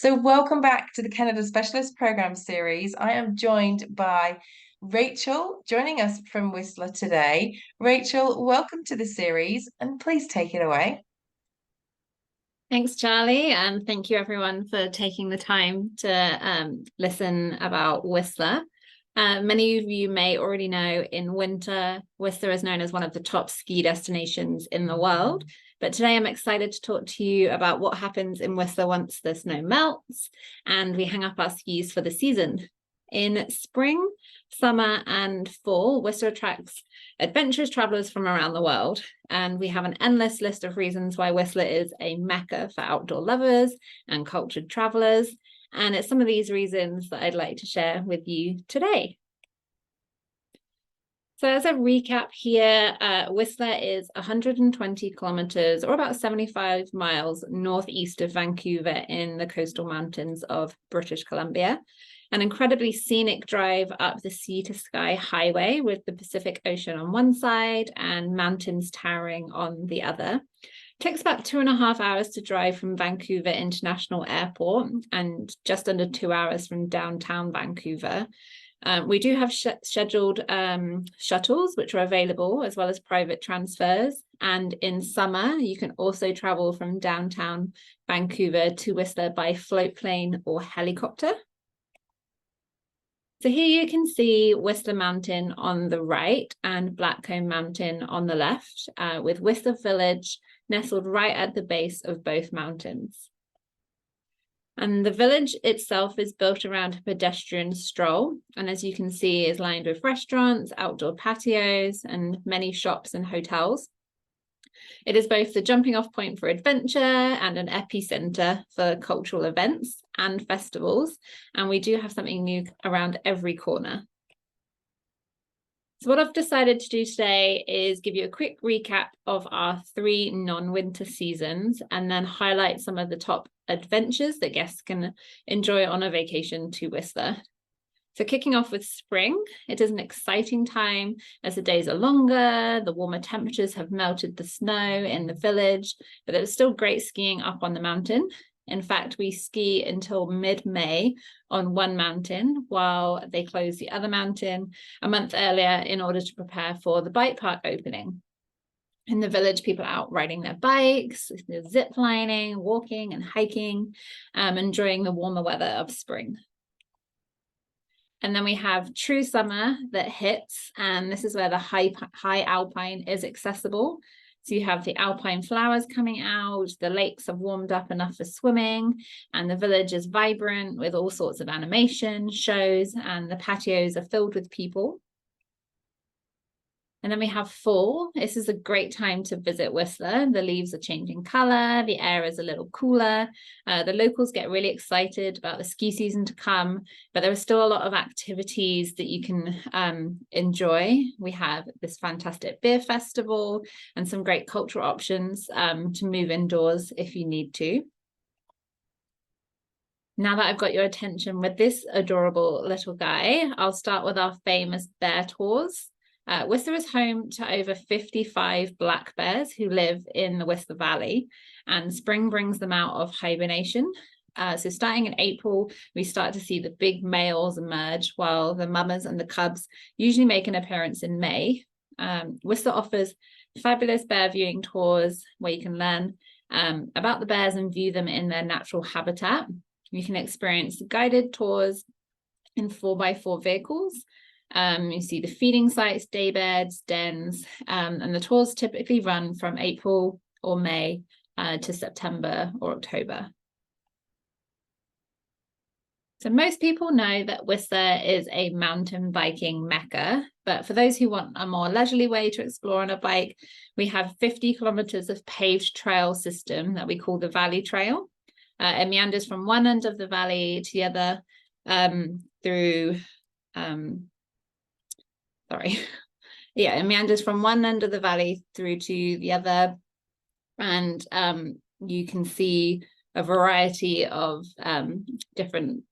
So, welcome back to the Canada Specialist Program series. I am joined by Rachel, joining us from Whistler today. Rachel, welcome to the series, and please take it away. Thanks, Charlie, and thank you everyone for taking the time to listen about Whistler. Many of you may already know in winter, Whistler is known as one of the top ski destinations in the world. But today I'm excited to talk to you about what happens in Whistler once the snow melts and we hang up our skis for the season. In spring, summer, and fall, Whistler attracts adventurous travelers from around the world. And we have an endless list of reasons why Whistler is a mecca for outdoor lovers and cultured travelers. And it's some of these reasons that I'd like to share with you today. So as a recap here, Whistler is 120 kilometers or about 75 miles northeast of Vancouver in the coastal mountains of British Columbia. An incredibly scenic drive up the sea to sky highway with the Pacific Ocean on one side and mountains towering on the other. It takes about 2.5 hours to drive from Vancouver International Airport and just under 2 hours from downtown Vancouver. We do have scheduled shuttles, which are available, as well as private transfers. And in summer, you can also travel from downtown Vancouver to Whistler by float plane or helicopter. So here you can see Whistler Mountain on the right and Blackcomb Mountain on the left, with Whistler Village nestled right at the base of both mountains. And the village itself is built around a pedestrian stroll, and as you can see is lined with restaurants, outdoor patios, and many shops and hotels. It is both the jumping off point for adventure and an epicenter for cultural events and festivals, and we do have something new around every corner. So what I've decided to do today is give you a quick recap of our 3 non-winter seasons and then highlight some of the top adventures that guests can enjoy on a vacation to Whistler. So kicking off with spring, it is an exciting time as the days are longer, the warmer temperatures have melted the snow in the village, but there's still great skiing up on the mountain. In fact, we ski until mid-May on one mountain while they close the other mountain a month earlier in order to prepare for the bike park opening. In the village, people are out riding their bikes, zip lining, walking and hiking, enjoying the warmer weather of spring. And then we have true summer that hits, and this is where the high alpine is accessible. So you have the alpine flowers coming out, the lakes have warmed up enough for swimming, and the village is vibrant with all sorts of animation, shows, and the patios are filled with people. And then we have fall. This is a great time to visit Whistler. The leaves are changing color, the air is a little cooler. The locals get really excited about the ski season to come, but there are still a lot of activities that you can enjoy. We have this fantastic beer festival and some great cultural options to move indoors if you need to. Now that I've got your attention with this adorable little guy, I'll start with our famous bear tours. Whistler is home to over 55 black bears who live in the Whistler Valley, and spring brings them out of hibernation. So starting in April, we start to see the big males emerge, while the mamas and the cubs usually make an appearance in May. Whistler offers fabulous bear viewing tours where you can learn about the bears and view them in their natural habitat. You can experience guided tours in 4x4 vehicles. You see the feeding sites, daybeds, dens, and the tours typically run from April or May to September or October. So most people know that Whistler is a mountain biking mecca, but for those who want a more leisurely way to explore on a bike, we have 50 kilometers of paved trail system that we call the Valley Trail. It meanders from one end of the valley to the other it meanders from one end of the valley through to the other, and you can see a variety of different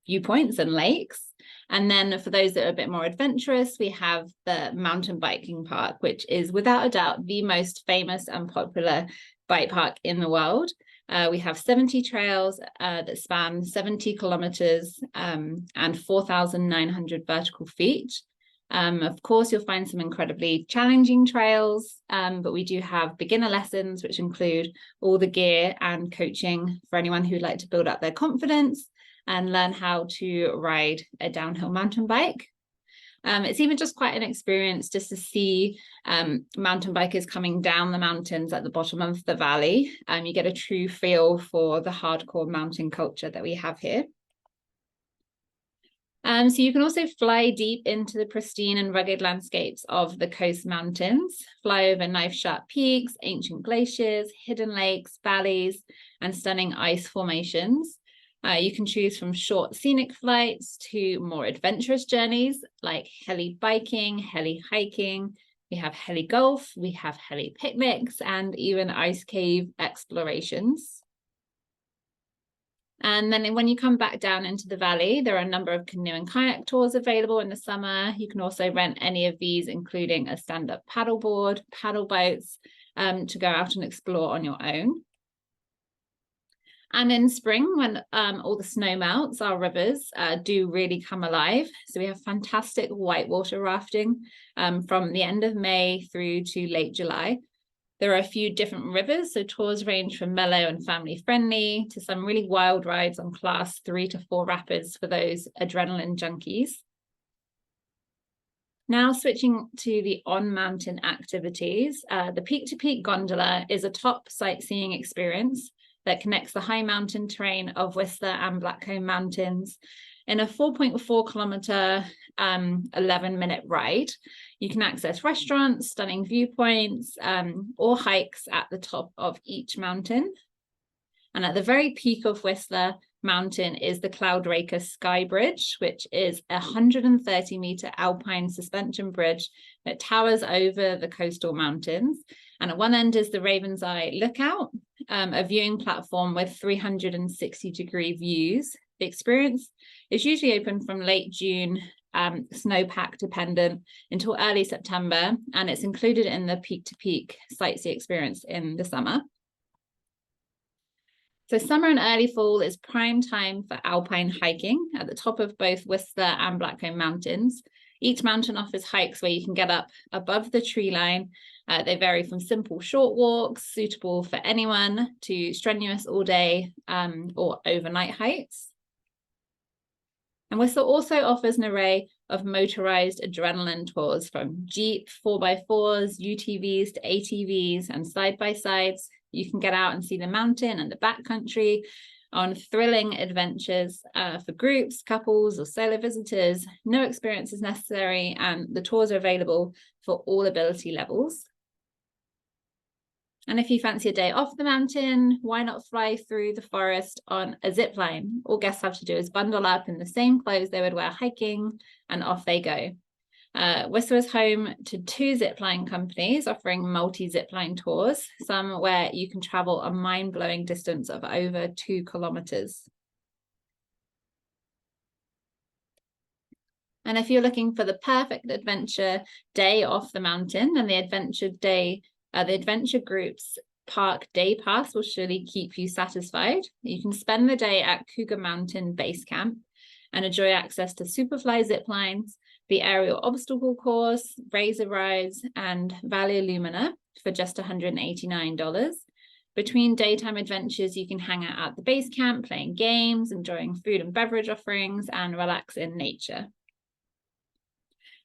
viewpoints and lakes. And then for those that are a bit more adventurous, we have the mountain biking park, which is without a doubt the most famous and popular bike park in the world. We have 70 trails that span 70 kilometers and 4,900 vertical feet. Of course, you'll find some incredibly challenging trails, but we do have beginner lessons, which include all the gear and coaching for anyone who'd like to build up their confidence and learn how to ride a downhill mountain bike. It's even just quite an experience just to see mountain bikers coming down the mountains at the bottom of the valley. You get a true feel for the hardcore mountain culture that we have here. So you can also fly deep into the pristine and rugged landscapes of the coast mountains, fly over knife-sharp peaks, ancient glaciers, hidden lakes, valleys, and stunning ice formations. You can choose from short scenic flights to more adventurous journeys like heli biking, heli hiking. We have heli golf, we have heli picnics, and even ice cave explorations. And then when you come back down into the valley, there are a number of canoe and kayak tours available in the summer. You can also rent any of these, including a stand-up paddleboard, paddle boats, to go out and explore on your own. And in spring, when all the snow melts, our rivers do really come alive. So we have fantastic whitewater rafting from the end of May through to late July. There are a few different rivers, so tours range from mellow and family friendly to some really wild rides on class 3 to 4 rapids for those adrenaline junkies. Now switching to the on-mountain activities, the peak-to-peak gondola is a top sightseeing experience that connects the high mountain terrain of Whistler and Blackcomb Mountains in a 4.4 kilometer, 11-minute ride. You can access restaurants, stunning viewpoints, or hikes at the top of each mountain. And at the very peak of Whistler Mountain is the Cloudraker Sky Bridge, which is a 130-meter alpine suspension bridge that towers over the coastal mountains. And at one end is the Raven's Eye Lookout, a viewing platform with 360-degree views. The experience is usually open from late June, snowpack dependent, until early September, and it's included in the peak-to-peak sightsee experience in the summer. So summer and early fall is prime time for alpine hiking at the top of both Whistler and Blackcomb Mountains. Each mountain offers hikes where you can get up above the tree line. They vary from simple short walks suitable for anyone to strenuous all day or overnight hikes. And Whistler also offers an array of motorized adrenaline tours from Jeep 4x4s, UTVs to ATVs and side-by-sides. You can get out and see the mountain and the backcountry on thrilling adventures for groups, couples, or solo visitors. No experience is necessary, and the tours are available for all ability levels. And if you fancy a day off the mountain, why not fly through the forest on a zip line? All guests have to do is bundle up in the same clothes they would wear hiking, and off they go. Whistler is home to 2 zipline companies offering multi-zipline tours, some where you can travel a mind-blowing distance of over 2 kilometers. And if you're looking for the perfect adventure day off the mountain, then the Adventure Group's Park Day Pass will surely keep you satisfied. You can spend the day at Cougar Mountain Base Camp and enjoy access to Superfly zip lines, the aerial obstacle course, razor rides, and Valley Illumina for just $189. Between daytime adventures, you can hang out at the base camp, playing games, enjoying food and beverage offerings, and relax in nature.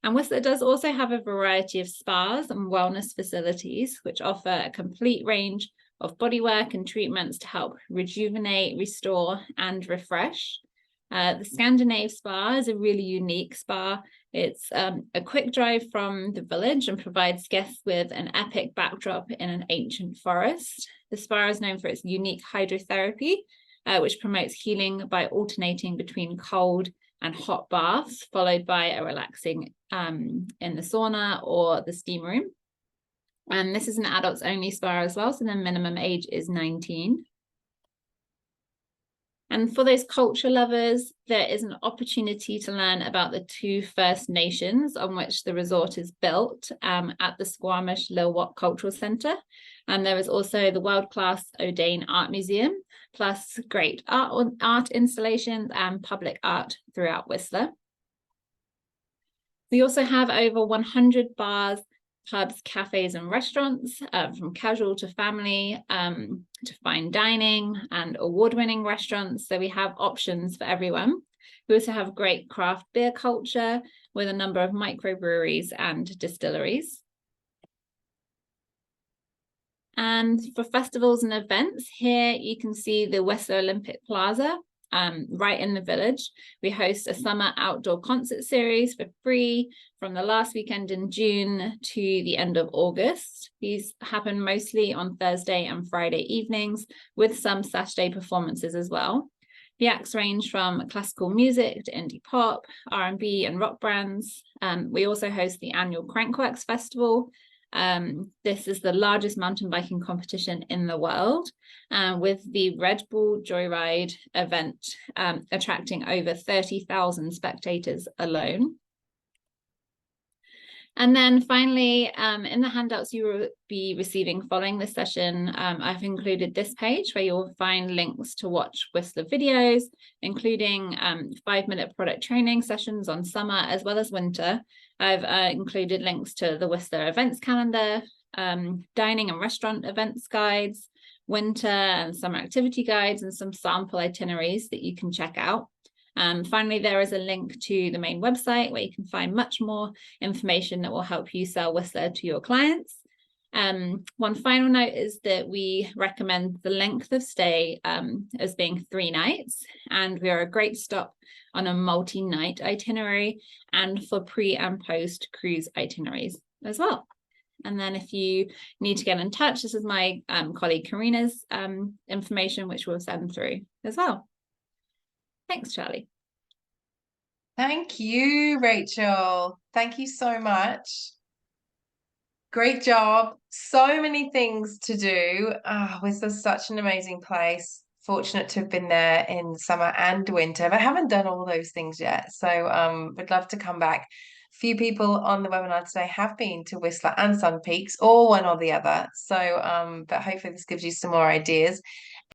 And Whistler does also have a variety of spas and wellness facilities, which offer a complete range of bodywork and treatments to help rejuvenate, restore, and refresh. The Scandinave Spa is a really unique spa. It's a quick drive from the village and provides guests with an epic backdrop in an ancient forest. The spa is known for its unique hydrotherapy, which promotes healing by alternating between cold and hot baths, followed by a relaxing in the sauna or the steam room. And this is an adults only spa as well, so the minimum age is 19. And for those culture lovers, there is an opportunity to learn about the two First Nations on which the resort is built at the Squamish Lilwat Cultural Centre. And there is also the world-class O'Dane Art Museum, plus great art installations and public art throughout Whistler. We also have over 100 bars, pubs, cafes, and restaurants, from casual to family, to fine dining and award-winning restaurants. So we have options for everyone. We also have great craft beer culture with a number of microbreweries and distilleries. And for festivals and events, here you can see the Whistler Olympic Plaza, right in the village. We host a summer outdoor concert series for free from the last weekend in June to the end of August. These happen mostly on Thursday and Friday evenings, with some Saturday performances as well. The acts range from classical music to indie pop, R&B and rock bands. We also host the annual Crankworx Festival. This is the largest mountain biking competition in the world, with the Red Bull Joyride event attracting over 30,000 spectators alone. And then finally, in the handouts you will be receiving following this session, I've included this page where you'll find links to watch Whistler videos, including 5-minute product training sessions on summer as well as winter. I've included links to the Whistler events calendar, dining and restaurant events guides, winter and summer activity guides, and some sample itineraries that you can check out. Finally, there is a link to the main website where you can find much more information that will help you sell Whistler to your clients. One final note is that we recommend the length of stay as being 3 nights, and we are a great stop on a multi-night itinerary and for pre and post cruise itineraries as well. And then if you need to get in touch, this is my colleague Karina's information, which we'll send through as well. Thanks, Charlie. Thank you, Rachel. Thank you so much. Great job. So many things to do. Whistler's such an amazing place. Fortunate to have been there in summer and winter, but I haven't done all those things yet. So would love to come back. A few people on the webinar today have been to Whistler and Sun Peaks, or one or the other. So but hopefully this gives you some more ideas.